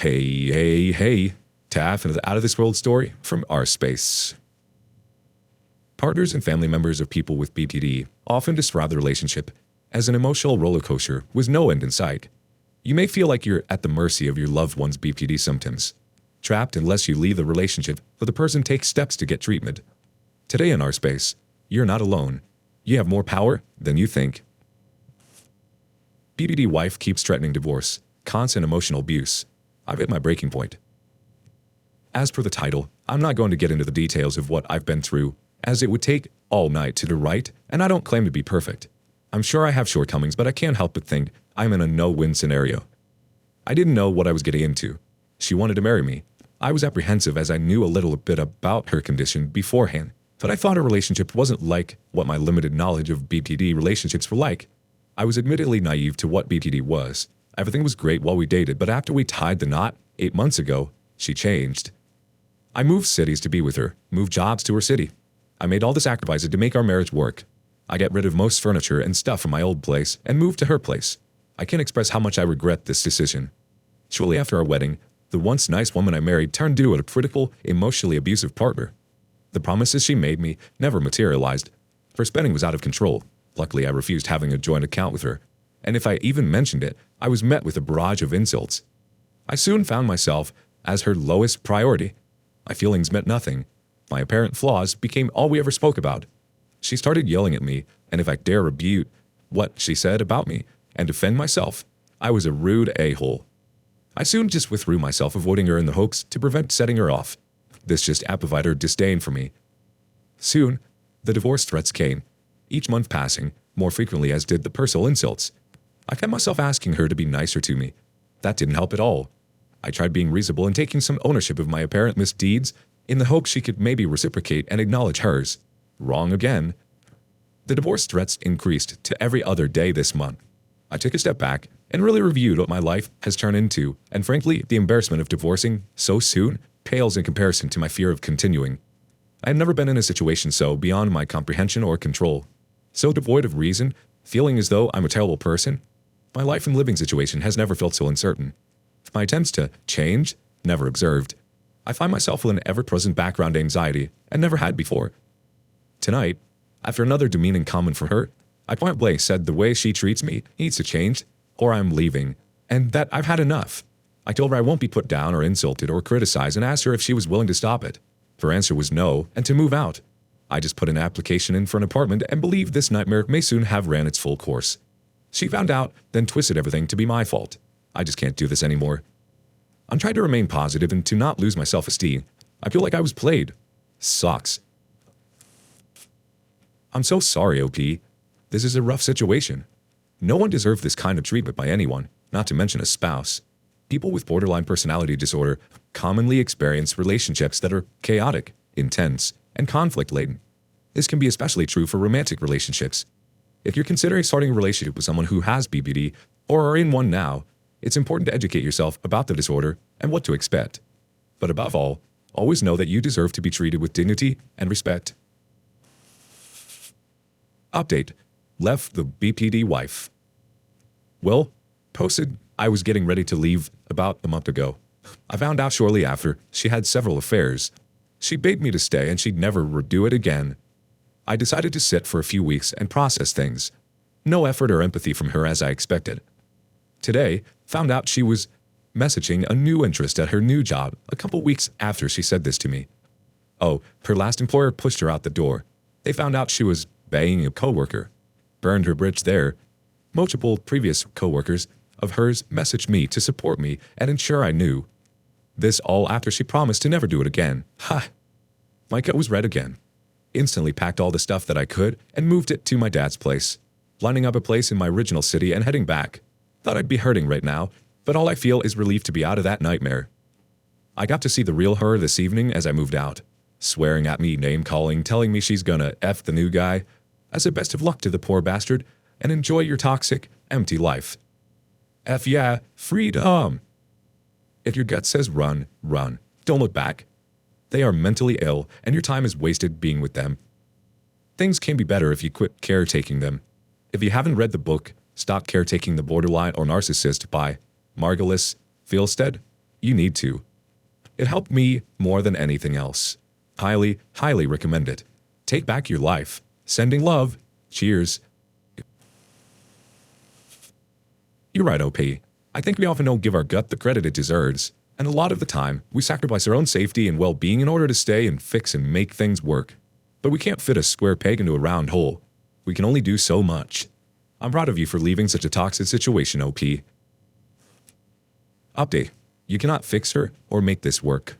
Hey, Taff and the Out of This World story from our space. Partners and family members of people with BPD often describe the relationship as an emotional roller coaster with no end in sight. You may feel like you're at the mercy of your loved one's BPD symptoms, trapped unless you leave the relationship or the person takes steps to get treatment. Today in our space, you're not alone. You have more power than you think. BPD wife keeps threatening divorce, constant emotional abuse. I've hit my breaking point. As per the title, I'm not going to get into the details of what I've been through, as it would take all night to do right, and I don't claim to be perfect. I'm sure I have shortcomings, but I can't help but think I'm in a no-win scenario. I didn't know what I was getting into. She wanted to marry me. I was apprehensive as I knew a little bit about her condition beforehand, but I thought her relationship wasn't like what my limited knowledge of BPD relationships were like. I was admittedly naive to what BPD was. Everything was great while we dated, but after we tied the knot 8 months ago, she changed. I moved cities to be with her, moved jobs to her city. I made all the sacrifices to make our marriage work. I got rid of most furniture and stuff from my old place and moved to her place. I can't express how much I regret this decision. Shortly after our wedding, the once nice woman I married turned into a critical, emotionally abusive partner. The promises she made me never materialized. Her spending was out of control. Luckily, I refused having a joint account with her, and if I even mentioned it, I was met with a barrage of insults. I soon found myself as her lowest priority. My feelings meant nothing. My apparent flaws became all we ever spoke about. She started yelling at me, and if I dare rebut what she said about me and defend myself, I was a rude a-hole. I soon just withdrew myself, avoiding her in the hopes to prevent setting her off. This just amplified her disdain for me. Soon, the divorce threats came, each month passing, more frequently as did the personal insults. I kept myself asking her to be nicer to me. That didn't help at all. I tried being reasonable and taking some ownership of my apparent misdeeds in the hope she could maybe reciprocate and acknowledge hers. Wrong again. The divorce threats increased to every other day this month. I took a step back and really reviewed what my life has turned into, and frankly, the embarrassment of divorcing so soon pales in comparison to my fear of continuing. I had never been in a situation so beyond my comprehension or control. So devoid of reason, feeling as though I'm a terrible person. My life and living situation has never felt so uncertain. My attempts to change, never observed. I find myself with an ever-present background anxiety I never had before. Tonight, after another demeaning comment from her, I point blank said the way she treats me needs to change, or I'm leaving, and that I've had enough. I told her I won't be put down or insulted or criticized and asked her if she was willing to stop it. Her answer was no, and to move out. I just put an application in for an apartment and believe this nightmare may soon have ran its full course. She found out, then twisted everything to be my fault. I just can't do this anymore. I'm trying to remain positive and to not lose my self-esteem. I feel like I was played. Sucks. I'm so sorry, OP. This is a rough situation. No one deserves this kind of treatment by anyone, not to mention a spouse. People with borderline personality disorder commonly experience relationships that are chaotic, intense, and conflict-laden. This can be especially true for romantic relationships. If you're considering starting a relationship with someone who has BPD or are in one now, it's important to educate yourself about the disorder and what to expect. But above all, always know that you deserve to be treated with dignity and respect. Update. Left the BPD wife. Well, posted I was getting ready to leave about a month ago. I found out shortly after she had several affairs. She begged me to stay and she'd never do it again. I decided to sit for a few weeks and process things. No effort or empathy from her as I expected. Today, found out she was messaging a new interest at her new job a couple weeks after she said this to me. Oh, her last employer pushed her out the door. They found out she was banging a coworker. Burned her bridge there. Multiple previous coworkers of hers messaged me to support me and ensure I knew. This all after she promised to never do it again. Ha! My gut was red again. Instantly packed all the stuff that I could and moved it to my dad's place, lining up a place in my original city and heading back. Thought I'd be hurting right now, but all I feel is relief to be out of that nightmare. I got to see the real her this evening as I moved out, swearing at me, name-calling, telling me she's gonna F the new guy. I said best of luck to the poor bastard and enjoy your toxic, empty life. F yeah, freedom! If your gut says run, run. Don't look back. They are mentally ill, and your time is wasted being with them. Things can be better if you quit caretaking them. If you haven't read the book, Stop Caretaking the Borderline or Narcissist by Margulis Fieldstead, You need to. It helped me more than anything else. Highly, highly recommend it. Take back your life. Sending love. Cheers. You're right, OP. I think we often don't give our gut the credit it deserves, and a lot of the time, we sacrifice our own safety and well-being in order to stay and fix and make things work. But we can't fit a square peg into a round hole. We can only do so much. I'm proud of you for leaving such a toxic situation, OP. Update. You cannot fix her or make this work.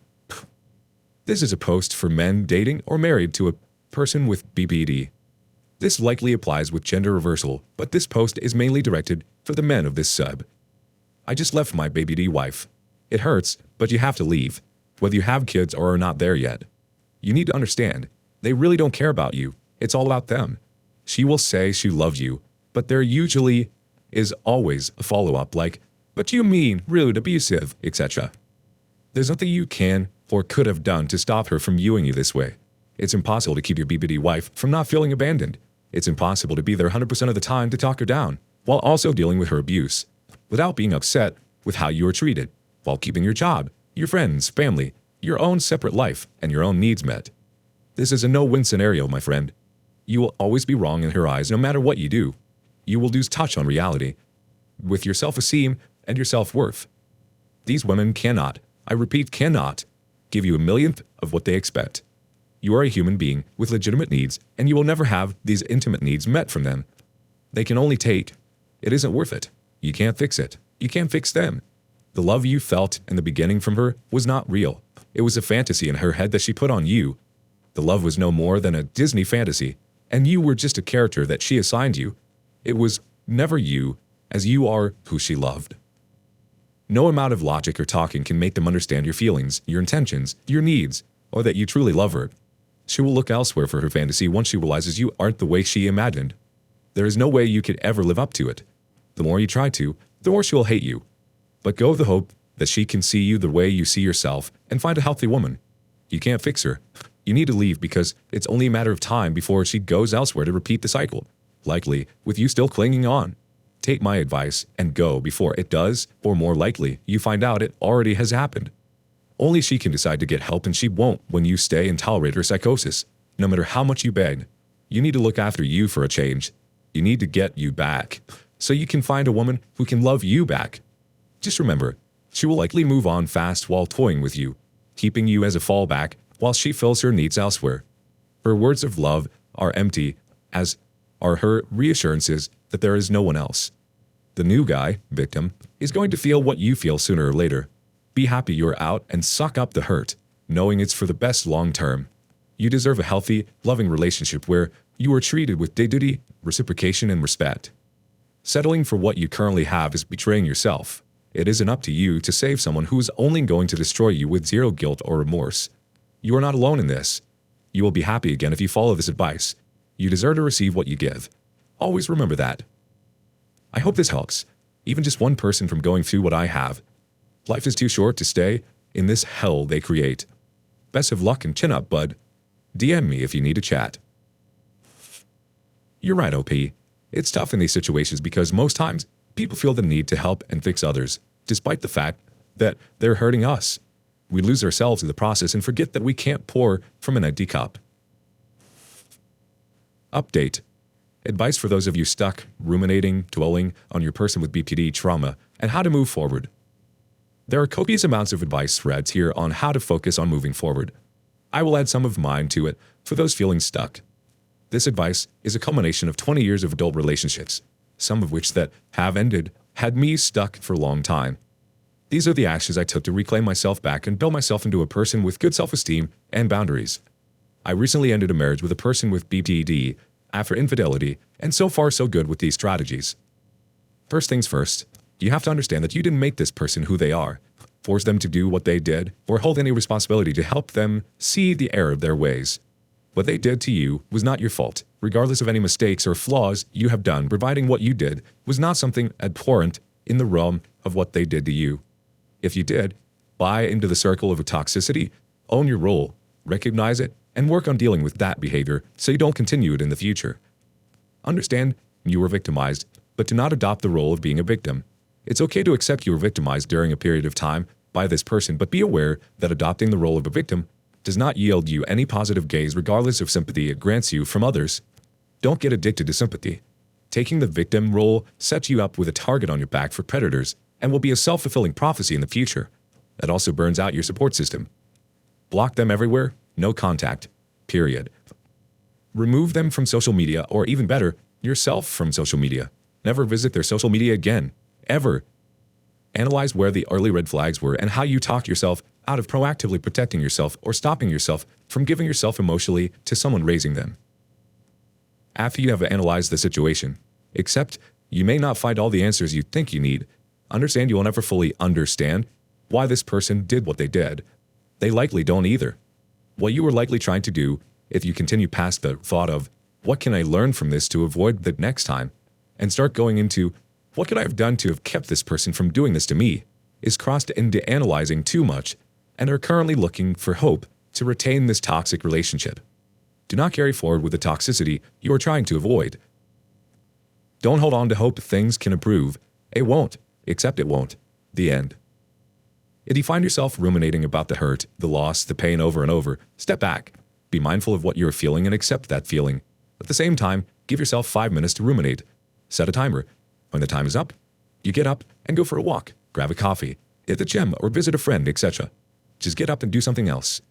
This is a post for men dating or married to a person with BPD. This likely applies with gender reversal, but this post is mainly directed for the men of this sub. I just left my BPD wife. It hurts, but you have to leave, whether you have kids or are not there yet. You need to understand, they really don't care about you. It's all about them. She will say she loves you, but there usually is always a follow-up like, "But you mean, rude, abusive, etc." There's nothing you can or could have done to stop her from viewing you this way. It's impossible to keep your BPD wife from not feeling abandoned. It's impossible to be there 100% of the time to talk her down, while also dealing with her abuse, without being upset with how you are treated, while keeping your job, your friends, family, your own separate life, and your own needs met. This is a no-win scenario, my friend. You will always be wrong in her eyes no matter what you do. You will lose touch on reality, with your self-esteem and your self-worth. These women cannot, I repeat cannot, give you a millionth of what they expect. You are a human being with legitimate needs, and you will never have these intimate needs met from them. They can only take. It isn't worth it. You can't fix it. You can't fix them. The love you felt in the beginning from her was not real. It was a fantasy in her head that she put on you. The love was no more than a Disney fantasy, and you were just a character that she assigned you. It was never you, as you are who she loved. No amount of logic or talking can make them understand your feelings, your intentions, your needs, or that you truly love her. She will look elsewhere for her fantasy once she realizes you aren't the way she imagined. There is no way you could ever live up to it. The more you try to, the more she will hate you. But go with the hope that she can see you the way you see yourself and find a healthy woman. You can't fix her. You need to leave because it's only a matter of time before she goes elsewhere to repeat the cycle, likely with you still clinging on. Take my advice and go before it does, or more likely, you find out it already has happened. Only she can decide to get help, and she won't when you stay and tolerate her psychosis, no matter how much you beg. You need to look after you for a change. You need to get you back, so you can find a woman who can love you back. Just remember, she will likely move on fast while toying with you, keeping you as a fallback while she fills her needs elsewhere. Her words of love are empty, as are her reassurances that there is no one else. The new guy, victim, is going to feel what you feel sooner or later. Be happy you're out and suck up the hurt, knowing it's for the best long term. You deserve a healthy, loving relationship where you are treated with dignity, reciprocation, and respect. Settling for what you currently have is betraying yourself. It isn't up to you to save someone who is only going to destroy you with zero guilt or remorse. You are not alone in this. You will be happy again if you follow this advice. You deserve to receive what you give. Always remember that. I hope this helps, even just one person from going through what I have. Life is too short to stay in this hell they create. Best of luck and chin up, bud. DM me if you need to chat. You're right, OP. It's tough in these situations because most times people feel the need to help and fix others, despite the fact that they're hurting us. We lose ourselves in the process and forget that we can't pour from an empty cup. Update. Advice for those of you stuck, ruminating, dwelling on your person with BPD trauma, and how to move forward. There are copious amounts of advice threads here on how to focus on moving forward. I will add some of mine to it for those feeling stuck. This advice is a culmination of 20 years of adult relationships, some of which that have ended had me stuck for a long time. These are the actions I took to reclaim myself back and build myself into a person with good self-esteem and boundaries. I recently ended a marriage with a person with BPD after infidelity, and so far so good with these strategies. First things first, you have to understand that you didn't make this person who they are, force them to do what they did, or hold any responsibility to help them see the error of their ways. What they did to you was not your fault, regardless of any mistakes or flaws you have done, providing what you did was not something abhorrent in the realm of what they did to you. If you did, buy into the circle of toxicity, own your role, recognize it, and work on dealing with that behavior so you don't continue it in the future. Understand you were victimized, but do not adopt the role of being a victim. It's okay to accept you were victimized during a period of time by this person, but be aware that adopting the role of a victim does not yield you any positive gaze regardless of sympathy it grants you from others. Don't get addicted to sympathy. Taking the victim role sets you up with a target on your back for predators and will be a self-fulfilling prophecy in the future. That also burns out your support system. Block them everywhere, no contact, period. Remove them from social media, or even better, yourself from social media. Never visit their social media again, ever. Analyze where the early red flags were and how you talk yourself out of proactively protecting yourself or stopping yourself from giving yourself emotionally to someone raising them. After you have analyzed the situation, accept you may not find all the answers you think you need. Understand you will never fully understand why this person did what they did. They likely don't either. What you are likely trying to do, if you continue past the thought of, what can I learn from this to avoid the next time, and start going into, what could I have done to have kept this person from doing this to me, is crossed into analyzing too much and are currently looking for hope to retain this toxic relationship. Do not carry forward with the toxicity you are trying to avoid. Don't hold on to hope things can improve. It won't, except it won't. The end. If you find yourself ruminating about the hurt, the loss, the pain over and over, step back. Be mindful of what you're feeling and accept that feeling. At the same time, give yourself 5 minutes to ruminate. Set a timer. When the time is up, you get up and go for a walk, grab a coffee, hit the gym, or visit a friend, etc. Just get up and do something else.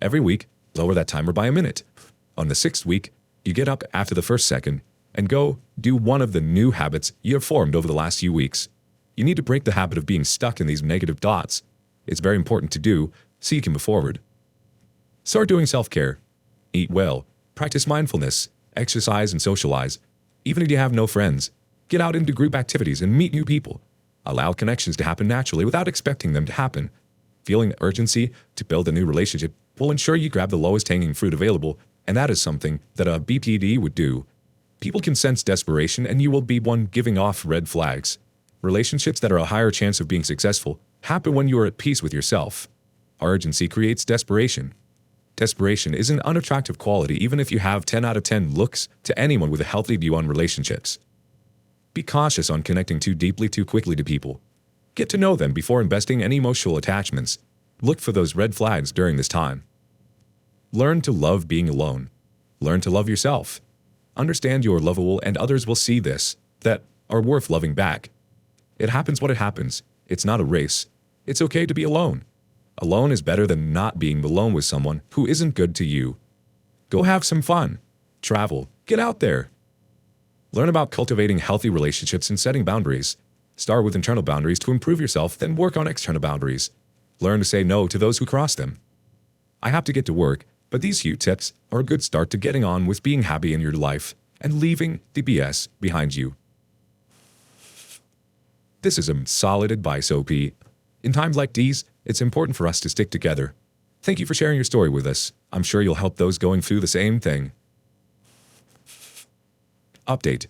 Every week, lower that timer by a minute. On the 6th week, you get up after the first second and go do one of the new habits you have formed over the last few weeks. You need to break the habit of being stuck in these negative thoughts. It's very important to do so you can move forward. Start doing self-care. Eat well. Practice mindfulness. Exercise and socialize. Even if you have no friends, get out into group activities and meet new people. Allow connections to happen naturally without expecting them to happen. Feeling urgency to build a new relationship will ensure you grab the lowest hanging fruit available, and that is something that a BPD would do. People can sense desperation, and you will be one giving off red flags. Relationships that are a higher chance of being successful happen when you are at peace with yourself. Urgency creates desperation. Desperation is an unattractive quality even if you have 10 out of 10 looks to anyone with a healthy view on relationships. Be cautious on connecting too deeply too quickly to people. Get to know them before investing any emotional attachments. Look for those red flags during this time. Learn to love being alone. Learn to love yourself. Understand you are lovable and others will see this, that are worth loving back. It happens what it happens. It's not a race. It's okay to be alone. Alone is better than not being alone with someone who isn't good to you. Go have some fun. Travel. Get out there. Learn about cultivating healthy relationships and setting boundaries. Start with internal boundaries to improve yourself, then work on external boundaries. Learn to say no to those who cross them. I have to get to work, but these few tips are a good start to getting on with being happy in your life and leaving the BS behind you. This is some solid advice, OP. In times like these, it's important for us to stick together. Thank you for sharing your story with us. I'm sure you'll help those going through the same thing. Update.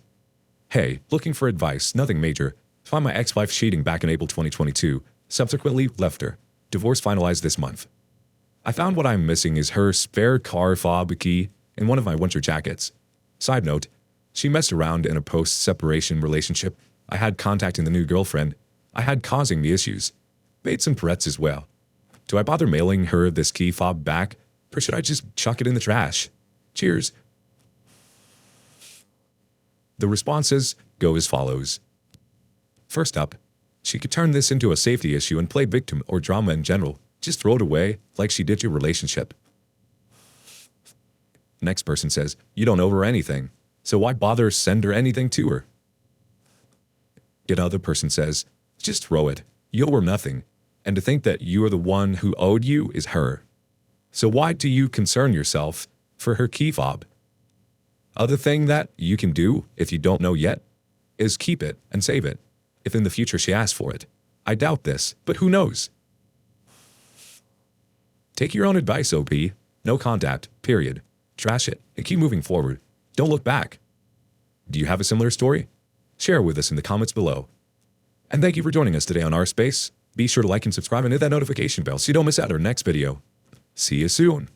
Hey, looking for advice, nothing major. Found my ex-wife cheating back in April 2022. Subsequently, left her. Divorce finalized this month. I found what I'm missing is her spare car fob key in one of my winter jackets. Side note, she messed around in a post-separation relationship I had contacting the new girlfriend I had causing the issues. Made some threats as well. Do I bother mailing her this key fob back, or should I just chuck it in the trash? Cheers. The responses go as follows. First up, she could turn this into a safety issue and play victim or drama in general. Just throw it away like she did your relationship. Next person says, you don't owe her anything, so why bother send her anything to her? Yet other person says, just throw it. You owe her nothing. And to think that you are the one who owed you is her. So why do you concern yourself for her key fob? Other thing that you can do, if you don't know yet, is keep it and save it, if in the future she asks for it. I doubt this, but who knows? Take your own advice, OP. No contact, period. Trash it and keep moving forward. Don't look back. Do you have a similar story? Share with us in the comments below. And thank you for joining us today on Our Space. Be sure to like and subscribe and hit that notification bell so you don't miss out our next video. See you soon.